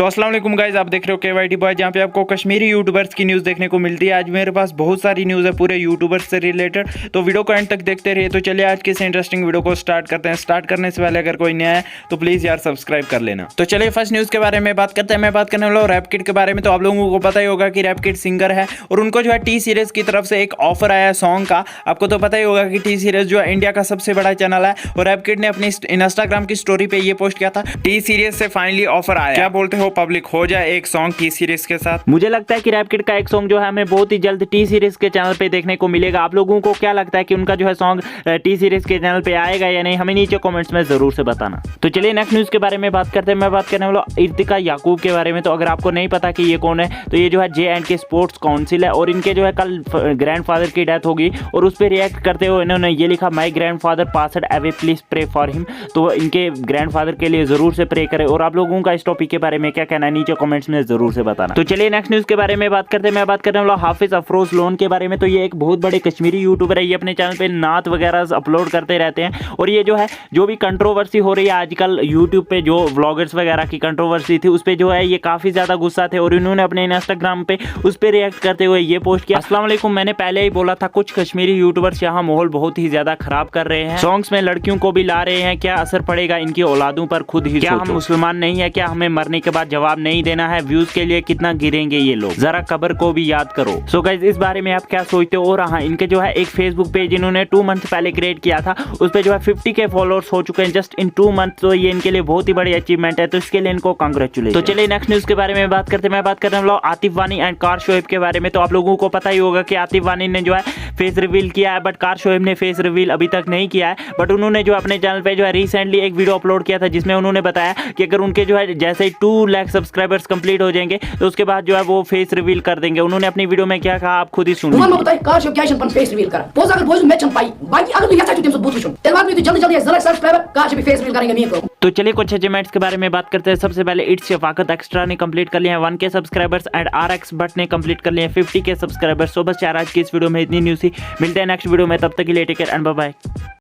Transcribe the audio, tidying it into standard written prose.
सो अस्सलाम वालेकुम गाइस, आप देख रहे हो केवाईटी बॉय, जहाँ पे आपको कश्मीरी यूट्यूबर्स की न्यूज़ देखने को मिलती है। आज मेरे पास बहुत सारी न्यूज़ है पूरे यूट्यूबर्स से रिलेटेड, तो वीडियो को एंड तक देखते रहिए। तो चलिए आज की इस इंटरेस्टिंग वीडियो को स्टार्ट करते हैं। स्टार्ट करने से पहले अगर कोई नया है तो प्लीज़ यार सब्सक्राइब कर लेना। तो चलिए फर्स्ट न्यूज़ के बारे में बात करते हैं। मैं बात करने वाला हूँ रैप किड के बारे में। तो आप लोगों को पता ही होगा कि रैप किड सिंगर है और उनको जो है टी सीरीज की तरफ से एक ऑफर आया है सॉन्ग का। आपको तो पता ही होगा कि टी सीरीज जो है इंडिया का सबसे बड़ा चैनल है और रैप किड ने अपनी इंस्टाग्राम की स्टोरी पे ये पोस्ट किया था, टी सीरीज से फाइनली ऑफर आया। क्या बोलते हो पब्लिक, हो जाए एक सॉन्ग टी सीरीज के साथ? मुझे लगता है कि रैप किड का एक सॉन्ग जो है हमें बहुत ही जल्द टी सीरीज के चैनल पे देखने को मिलेगा। आप लोगों को क्या लगता है कि उनका जो है सॉन्ग टी सीरीज के चैनल पे आएगा या नहीं? हमें नीचे कमेंट्स में जरूर से बताना। तो चलिए नेक्स्ट न्यूज के बारे में बात करते हैं। मैं बात करने वाला इर्तिका याकूब के बारे में। तो अगर आपको नहीं पता कि ये कौन है, तो ये जो है JNK स्पोर्ट्स काउंसिल है और इनके जो है कल ग्रैंडफादर की डेथ होगी और उस पर रिएक्ट करते हुए इन्होंने ये लिखा, my grandfather passed away, please pray for him. तो इनके ग्रैंडफादर के लिए जरूर से प्रे करें। और आप लोगों का इस टॉपिक के बारे में क्या कहना है नीचे कमेंट्स में जरूर से बताना। तो चलिए नेक्स्ट न्यूज के बारे में बात करते हैं। मैं बात करने वाला हाफिज अफरोज लोन के बारे में। तो ये एक बहुत बड़े कश्मीरी यूट्यूबर है। ये अपने चैनल पे नात वगैरह अपलोड करते रहते हैं और ये जो है जो भी कंट्रोवर्सी हो रही है आजकल यूट्यूब पे, जो व्लॉगर्स वगैरह की कंट्रोवर्सी थी उस पे जो है ये काफी ज्यादा गुस्सा थे और इन्होंने अपने इंस्टाग्राम पे उस पे रिएक्ट करते हुए ये पोस्ट किया, अस्सलाम वालेकुम, मैंने पहले ही बोला था कुछ कश्मीरी यूट्यूबर्स यहाँ माहौल बहुत ही ज्यादा खराब कर रहे हैं, सॉन्ग्स में लड़कियों को भी ला रहे हैं, क्या असर पड़ेगा इनकी औलादों पर? खुद ही क्या हम मुसलमान नहीं है क्या? हमें मरने के बाद जवाब नहीं देना है? व्यूज के लिए कितना गिरेंगे ये लोग, जरा कब्र को भी याद करो। सो गाइस, इस बारे में आप क्या सोचते हो? और हाँ, इनके जो है एक फेसबुक पेज इन्होंने 2 मंथ पहले क्रिएट किया था, उस पे जो है 50K फॉलोअर्स हो चुके हैं जस्ट इन 2 मंथ। तो ये इनके लिए बहुत ही बड़ी अचीवमेंट है, तो इसके लिए इनको कांग्रेचुलेशन। तो चलिए नेक्स्ट न्यूज के बारे में बात करते हैं। मैं बात करने वाला हूं आतिफ वानी एंड कार शोएब के बारे में। तो आप लोगों को पता ही होगा कि आतिफ वानी ने जो है फेस रिवील किया है, बट कार शोएब ने फेस रिवील अभी तक नहीं किया है। बट उन्होंने जो अपने चैनल पे जो है रिसेंटली एक वीडियो अपलोड किया था जिसमें उन्होंने बताया कि अगर उनके जो है जैसे ही 2 लाख सब्सक्राइबर्स कंप्लीट हो जाएंगे तो उसके बाद जो है वो फेस रिवील कर देंगे। उन्होंने अपनी वीडियो में क्या कहा आप खुद ही सुन लीजिए। कार शोएब क्या अपन फेस रिवील कर पोज अगर बोझ में चम पाई बाकी अगर तू यचा तू बुत वुचुन तेल बाद में तू जल्दी जल्दी जरा subscriber car Shoaib face reveal करेंगे नहीं को। तो चलिए कुछ अचीवमेंट्स के बारे में बात करते हैं। सबसे पहले इट्स शफाकत एक्स्ट्रा ने कंप्लीट कर लिया है 1K subscribers and RX Bhatt ने कंप्लीट कर लिए 50K सब्सक्राइबर्स। सो बस यार आज की इस वीडियो में इतनी न्यूज़ थी। मिलते हैं नेक्स्ट वीडियो में, तब तक के लिए take care and bye bye.